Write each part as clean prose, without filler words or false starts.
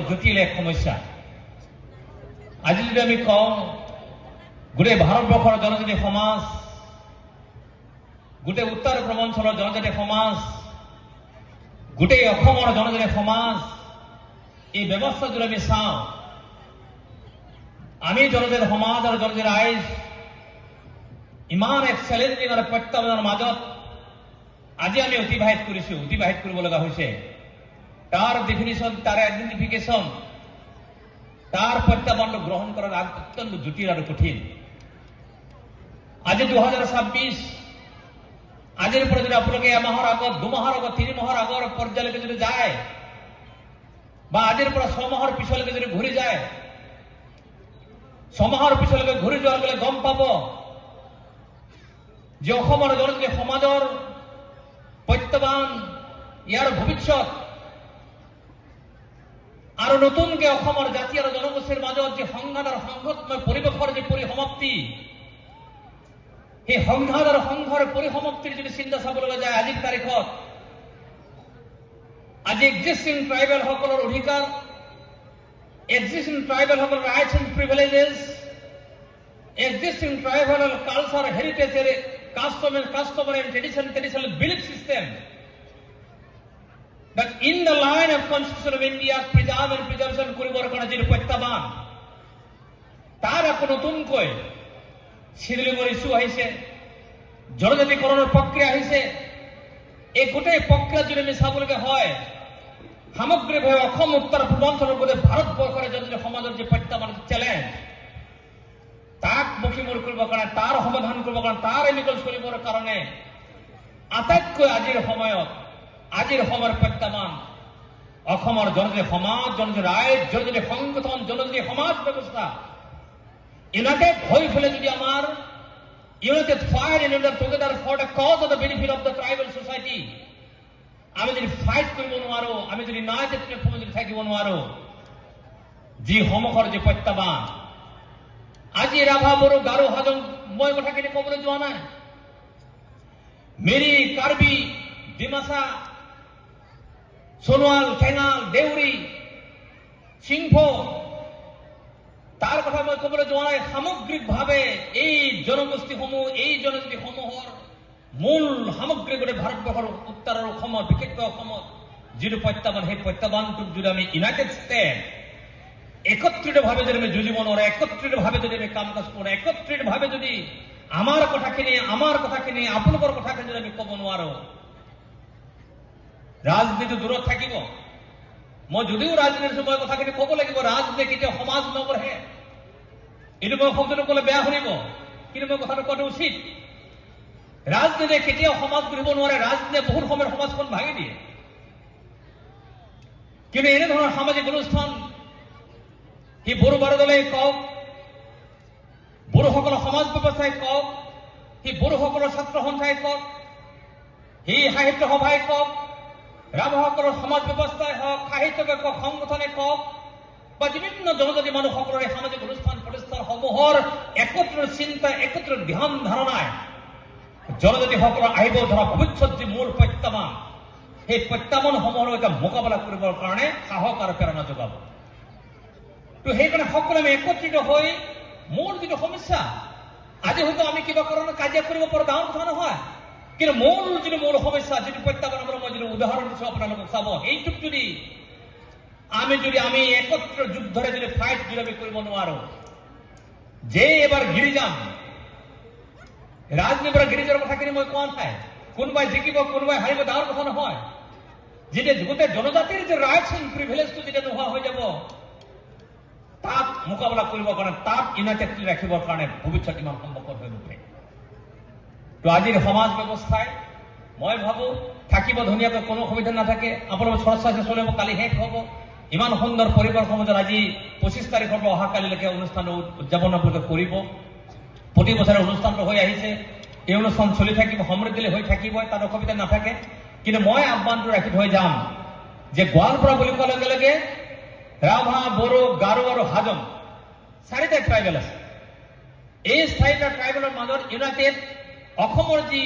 জটিল এক সমস্যা। আজি যদি আমি কওঁ গোটেই ভাৰতবৰ্ষৰ জনজাতি সমাজ, গোটেই উত্তৰ পূৰ্বাঞ্চলৰ জনজাতি সমাজ, গোটেই অসমৰ জনজাতি সমাজ, এই ব্যৱস্থা যদি আমি চাওঁ, আমি জনজাতি সমাজ আৰু জনজাতি ৰাইজ ইমান এক চেলেঞ্জিং আৰু প্ৰত্যাহ্বানৰ মাজত আজি আমি অতিবাহিত কৰিব লগা হৈছে। তাৰ ডেফিনিশ্যন, তাৰ আইডেন্টিফিকেশ্যন, তাৰ প্ৰত্যাহ্বানটো গ্ৰহণ কৰাৰ অত্যন্ত জটিল আৰু কঠিন। আজি 2026, আজিৰ পৰা যদি আপোনালোকে এমাহৰ আগত, 2 মাহৰ আগত, 3 মাহৰ আগৰ পৰ্যায়লৈকে যদি যায়, বা আজিৰ পৰা 6 মাহৰ পিছলৈকে যদি ঘূৰি যায়, 6 মাহৰ পিছলৈকে ঘূৰি যোৱাৰ গ'লে গম পাব যে অসমৰ জনজাতি সমাজৰ প্ৰত্যাহ্বান, ইয়াৰ ভৱিষ্যত আৰু নতুনকে অসমৰ জাতি আৰু জনগোষ্ঠীৰ মাজত যে সংঘাত আৰু সংঘাতময় পৰিৱেশৰ যে পৰিসমাপ্তি, সেই সংঘাত আৰু সংঘৰ পৰিসমাপ্তিৰ যদি চিন্তা চাবলৈ যায়, আজিৰ তাৰিখত আজি এক্সিষ্টিং ট্ৰাইবেল সকলৰ অধিকাৰ, এক্সিষ্টিং ট্ৰাইবেল সকলৰ rights and privileges, existing tribal culture, heritage, customary and traditional belief system that in the line of Constitution of India preserve and preservation কৰিবৰ কাৰণে যিটো প্ৰত্যাহ্বান, তাৰ আকৌ নতুনকৈ শিথিলৰ ইছ্যু আহিছে, জনজাতিকৰণৰ প্ৰক্ৰিয়া আহিছে। এই গোটেই প্ৰক্ৰিয়া যদি আমি চাবলগীয়া হয়, সামগ্ৰিকভাৱে অসম উত্তৰ পূৰ্বাঞ্চলৰ গোটেই ভাৰতবৰ্ষৰ জনজাতি সমাজৰ যে প্ৰত্যাহ্বান, চেলেঞ্জ, তাক মুখীমূৰ কৰিবৰ কাৰণে, তাৰ সমাধান কৰিবৰ কাৰণে, তাৰ এমিকলছ কৰিবৰ কাৰণে আটাইতকৈ আজিৰ সময়ৰ প্ৰত্যাহ্বান অসমৰ জনজাতি সমাজ, জনজাতি ৰাইজ, জনজাতি সংগঠন, জনজাতি সমাজ ব্যৱস্থা ইউনাইটেড হৈ পেলাই যদি আমাৰ united fight and together for the cause of the benefit of the tribal society, আমি যদি ফাইট কৰিব নোৱাৰো, আমি যদি ইউনাইটেড প্লেটফৰ্মত যদি থাকিব নোৱাৰো, যি সন্মুখৰ যি প্ৰত্যাহ্বান, আজি ৰাভা, বড়ো, গাৰো, হাজং, মই কথাখিনি ক'বলৈ যোৱা নাই, মিৰি, কাৰ্বি, ডিমাচা, সোণোৱাল, ঠেঙাল, দেউৰী, সিংফো, তাৰ কথা মই ক'বলৈ যোৱা নাই। সামগ্ৰিকভাৱে এই জনগোষ্ঠীসমূহ, এই জনজাতিসমূহৰ মূল সামগ্ৰী গোটেই ভাৰতবৰ্ষৰ উত্তৰ আৰু অসমত, বিশেষকৈ অসমত যিটো প্ৰত্যাহ্বান, সেই প্ৰত্যাহ্বানটোক যদি আমি ইউনাইটেড ষ্টেট একত্ৰিতভাৱে যদি আমি যুঁজিব নোৱাৰো, একত্ৰিতভাৱে যদি আমি কাম কাজ কৰোঁ, একত্ৰিতভাৱে যদি আমাৰ কথাখিনি, আপোনালোকৰ কথাখিনি যদি আমি ক'ব নোৱাৰো, ৰাজনীতি দূৰত থাকিব। মই যদিও ৰাজনীতিৰ মই কথাখিনি ক'ব লাগিব, ৰাজনীতি কেতিয়াও সমাজ নগঢ়ে। এইটো মই শব্দটো ক'লে বেয়া শুনিব, কিন্তু মই কথাটো কোৱাটো উচিত। ৰাজনীতিয়ে কেতিয়াও সমাজ গঢ়িব নোৱাৰে, ৰাজনীতিয়ে বহুত সময়ত সমাজখন ভাঙি দিয়ে। কিন্তু এনেধৰণৰ সামাজিক অনুষ্ঠান, সি বড়ো বাৰদলে কওক, বড়োসকলৰ সমাজ ব্যৱস্থাই কওক, সি বড়োসকলৰ ছাত্ৰ সন্থাই কওক, সি সাহিত্য সভাই কওক, ৰাভাসকলৰ সমাজ ব্যৱস্থাই হওক, সাহিত্যকে কওক, সংগঠনে কওক, বা বিভিন্ন জনজাতি মানুহসকলৰ এই সামাজিক অনুষ্ঠান প্ৰতিষ্ঠানসমূহৰ একত্ৰিত চিন্তা, একত্ৰিত ধ্যান ধাৰণাই জনজাতিসকলৰ আহিব ধৰা ভৱিষ্যত যি মূল প্ৰত্যাহ্বান, সেই প্ৰত্যাহ্বানসমূহৰ এটা মোকাবিলা কৰিবৰ কাৰণে সাহস আৰু প্ৰেৰণা যোগাব। তো সেইকাৰণে সকলোৱে আমি একত্ৰিত হৈ মূল যিটো সমস্যা, আজি হয়তো আমি কিবা কাৰণে কাজিয়া কৰিব পাৰোঁ, ডাঙৰ কথা নহয়, কিন্তু মূল সমস্যা, যিটো প্ৰত্যাহ্বান, মই যদি উদাহৰণ দিছোঁ আপোনালোকক চাব, এইটোক যদি আমি একত্ৰিত যুদ্ধৰে যদি ফাইট যদি আমি কৰিব নোৱাৰো, যে এবাৰ গিৰি যাম, ৰাজনীতিৰ পৰা গিৰি যোৱাৰ কথাখিনি মই কোৱা নাই, কোনোবাই জিকিব, কোনোবাই হাৰিব, ডাঙৰ কথা নহয়। যেতিয়া গোটেই জনজাতিৰ যে ৰাইটছ এণ্ড প্ৰিভিলেজটো যেতিয়া নোহোৱা হৈ যাব, তাক মোকাবিলা কৰিবৰ কাৰণে, তাক ইউনাইটেড ৰাখিবৰ কাৰণে ভৱিষ্যত ইমান সম্ভৱপৰ হৈ নুঠে। তো আজিৰ সমাজ ব্যৱস্থাই মই ভাবো থাকিব ধুনীয়াকৈ, কোনো অসুবিধা নাথাকে। আপোনালোকৰ চৰ্চা চলিব, কালি শেষ হ'ব। ইমান সুন্দৰ পৰিৱেশৰ মাজত আজি 25 তাৰিখৰ পৰা অহাকালিলৈকে অনুষ্ঠানটো উদযাপন আপোনালোকে কৰিব। প্ৰতি বছৰে অনুষ্ঠানটো হৈ আহিছে, এই অনুষ্ঠান চলি থাকিব, সমৃদ্ধিলে হৈ থাকিব, তাত অসুবিধা নাথাকে। কিন্তু মই আহ্বানটো ৰাখি থৈ যাম যে গোৱালপাৰা বুলি কোৱাৰ লগে লগে ৰাভা, বড়ো, গাৰো আৰু হাজং 4টা ট্ৰাইবেল আছে। এই 4টা ট্ৰাইবেলৰ মাজত ইউনাইটেড অসমৰ যি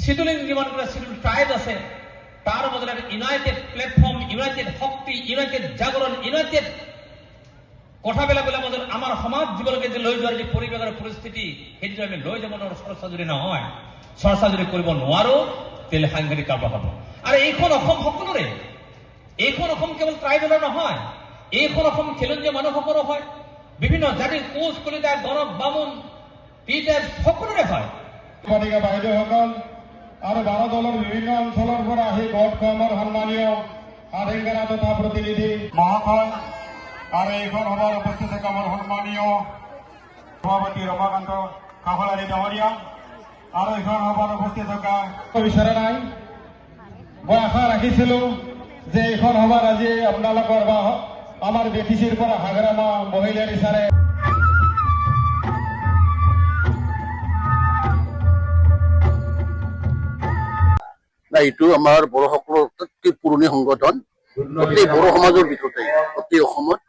শিডিউলিং যিমানকেইটা শিডিউল ট্ৰাইব আছে, তাৰ বদলে ইউনাইটেড প্লেটফৰ্ম, ইউনাইটেড শক্তি, ইউনাইটেড জাগৰণ, ইউনাইটেড কথাবিলাক মাজত আমাৰ সমাজ জীৱনকে যে লৈ যোৱাৰ যে পৰিৱেশ আৰু পৰিস্থিতি, সেইটো আমি লৈ যাব নোৱাৰো। চৰ্চা যদি নহয়, চৰ্চা যদি কৰিব নোৱাৰো, তেলে সাংঘাতিক কাৰবাৰ হ'ব। আৰু এইখন অসম সকলোৰে, এইখন অসম কেৱল ট্ৰাইবেলৰ নহয়, এইখন অসম খিলঞ্জীয়া মানুহসকলো হয়, বিভিন্ন জাতিৰ কোচ কলিতা, গণক, বামুণ, পিটাৰ সকলোৰে হয়। বাইদেউসকল আৰু 12 দলৰ বিভিন্ন অঞ্চলৰ পৰা আহি ভোটকৰ্মৰ সন্মানীয় আধিকাৰা তথা প্ৰতিনিধি মহাশয় আৰু এইখন সভাত উপস্থিত থকা আমাৰ সন্মানীয় সভাপতি ৰমাকান্ত কাকলাৰী ডাঙৰীয়া আৰু এইখন সভাত উপস্থিত থকা বিচৰা নাই। মই আশা ৰাখিছিলো যে এইখন সভাত আজি আপোনালোকৰ বা আমাৰ বেটিচিৰ পৰা হাগ্ৰামা মহিলা বিচাৰে এইটো আমাৰ বড়োসকলৰ অতিকৈ পুৰণি সংগঠন। গোটেই বড়ো সমাজৰ ভিতৰতে গোটেই অসমত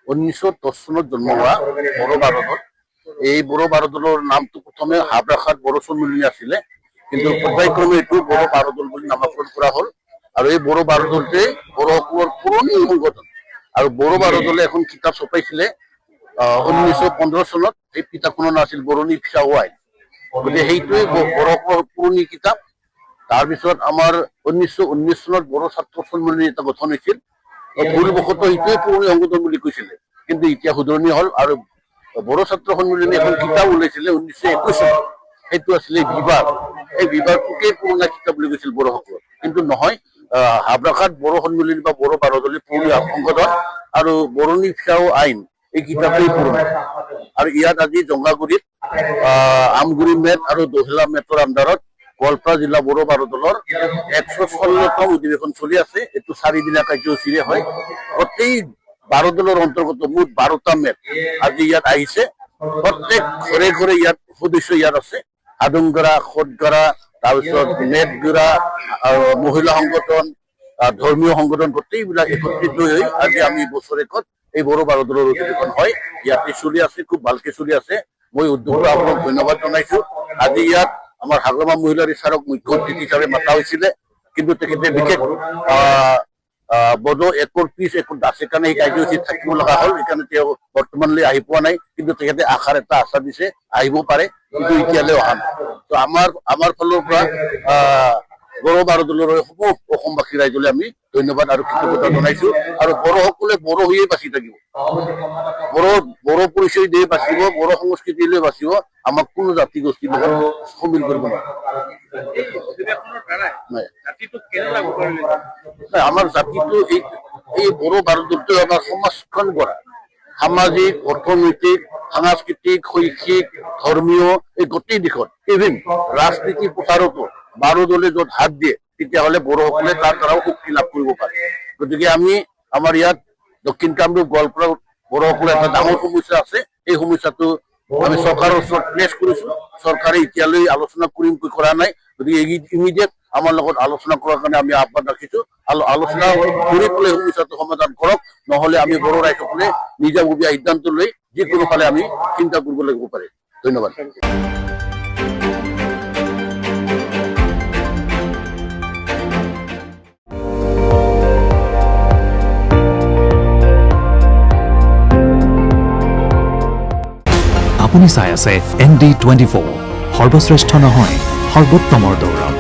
1910 চনত জন্ম হোৱা বড়ো বাৰ দল। এই বড়ো বাৰ দলৰ নামটো প্ৰথমে হাবৰাখাত বড়ো সন্মিলনী আছিলে, কিন্তু পৰ্যায়ক্ৰমে এইটো বড়ো বাৰ দল বুলি নামাকৰণ কৰা হ'ল। আৰু এই বড়ো বাৰ দলটোৱে বড়োসকলৰ পুৰণি সংগঠন। আৰু বড়ো বাৰ দলে এখন কিতাপ ছপাইছিলে 1915 চনত। এই কিতাপখনৰ নাম আছিল বৰণী ফিছাও আইন। গতিকে সেইটোৱে বড়োসকলৰ পুৰণি কিতাপ। তাৰপিছত আমাৰ 1919 চনত বড়ো ছাত্ৰ সন্মিলনী এটা গঠন হৈছিল। ভুলবশতঃ সেইটোৱে পুৰণি সংগঠন বুলি কৈছিলে, কিন্তু এতিয়া শুধৰণি হ'ল। আৰু বড়ো ছাত্ৰ সন্মিলনী এখন কিতাপ ওলাইছিলে 1921 চনত, সেইটো আছিলে বিবাহ। এই বিবাহটোকে পুৰণা কিতাপ বুলি কৈছিল বড়োসকলৰ, কিন্তু নহয়। হাবৰাখাত বড়ো সন্মিলনী বা বড়ো বাৰ দলে পুৰণি সংগঠন। আৰু বৰণী ফিছাও আইন এই কিতাপেই পুৰণি। আৰু ইয়াত আজি জংগাগুৰিত আমগুৰি মেট আৰু দহিলা মেটৰ আণ্ডাৰত গোৱালপাৰা জিলা বড়ো বাৰ দলৰ 156তম অধিৱেশন চলি আছে। এইটো 4 দিনীয়া কাৰ্যসূচীৰে হয়। গোটেই বাৰ দলৰ অন্তৰ্গত মুঠ 12টা মেট আজি ইয়াত আহিছে। প্ৰত্যেক ঘৰে ঘৰে ইয়াত সদস্য ইয়াত আছে। হাদুংগৰা, খটগৰা, তাৰপিছত মেটগৰা, মহিলা সংগঠন, ধৰ্মীয় সংগঠন, গোটেইবিলাক একত্ৰিত হৈ আজি আমি বছৰেকত এই বড়ো বাৰ দলৰ অধিৱেশন হয়। ইয়াতে চলি আছে, খুব ভালকে চলি আছে। মই উদ্যোগটো আপোনাক ধন্যবাদ জনাইছো। আজি ইয়াত আমাৰ হাগ্ৰামা মহিলাৰ ইচ্ছাৰক মুখ্য অতিথি হিচাপে মাতা হৈছিলে, কিন্তু তেখেতে বিশেষ বড়ো একৰ পিছ একৰ আছে কাৰণে এই কাৰ্যসূচীত থাকিব লগা হ'ল। সেইকাৰণে তেওঁ বৰ্তমানলৈ আহি পোৱা নাই, কিন্তু তেখেতে আশাৰ এটা আশা দিছে আহিব পাৰে, কিন্তু এতিয়ালৈ অহা নাই। তো আমাৰ ফালৰ পৰা বড়ো বাৰ দলৰ সমূহ অসমবাসী ৰাইজলৈ আমি ধন্যবাদ আৰু কৃতজ্ঞতা জনাইছো। আৰু বড়োসকলে বড়ো হৈয়ে বাচি থাকিব, বড়ো পৰিচয় দিয়ে বাচিব, বড়ো সংস্কৃতি লৈ বাচিব। আমাক কোনো জাতি গোষ্ঠীৰ লগত সমিল কৰিব নোৱাৰে। আমাৰ জাতিটো এই বড়ো বাৰ দলটো আমাৰ সমাজখন গঢ়া, সামাজিক, অৰ্থনৈতিক, সাংস্কৃতিক, শৈক্ষিক, ধৰ্মীয় এই গোটেই দিশত, ইভিন ৰাজনীতি প্ৰচাৰতো বাৰ দলে য'ত হাত দিয়ে, তেতিয়াহ'লে বড়োসকলে তাৰ দ্বাৰাও শক্তি লাভ কৰিব পাৰে। গতিকে আমি আমাৰ ইয়াত দক্ষিণ কামৰূপ গোৱালপাৰা বড়োসকলৰ এটা ডাঙৰ সমস্যা আছে। এই সমস্যাটো আমি চৰকাৰৰ ওচৰত প্লেচ কৰিছো। চৰকাৰে এতিয়ালৈ আলোচনা কৰিম কৰা নাই। গতিকে ইমিডিয়েট আমাৰ লগত আলোচনা কৰাৰ কাৰণে আমি আহ্বান ৰাখিছো। আলোচনা কৰি পেলাই সমস্যাটো সমাধান কৰক, নহ'লে আমি বড়ো ৰাইজসকলে নিজাববীয়া সিদ্ধান্ত লৈ যিকোনো ফালে আমি চিন্তা কৰিব লাগিব পাৰে। ধন্যবাদ। আপুনি চাই আছে ND24, সৰ্বশ্ৰেষ্ঠ নহয় সৰ্বোত্তমৰ দৌৰত।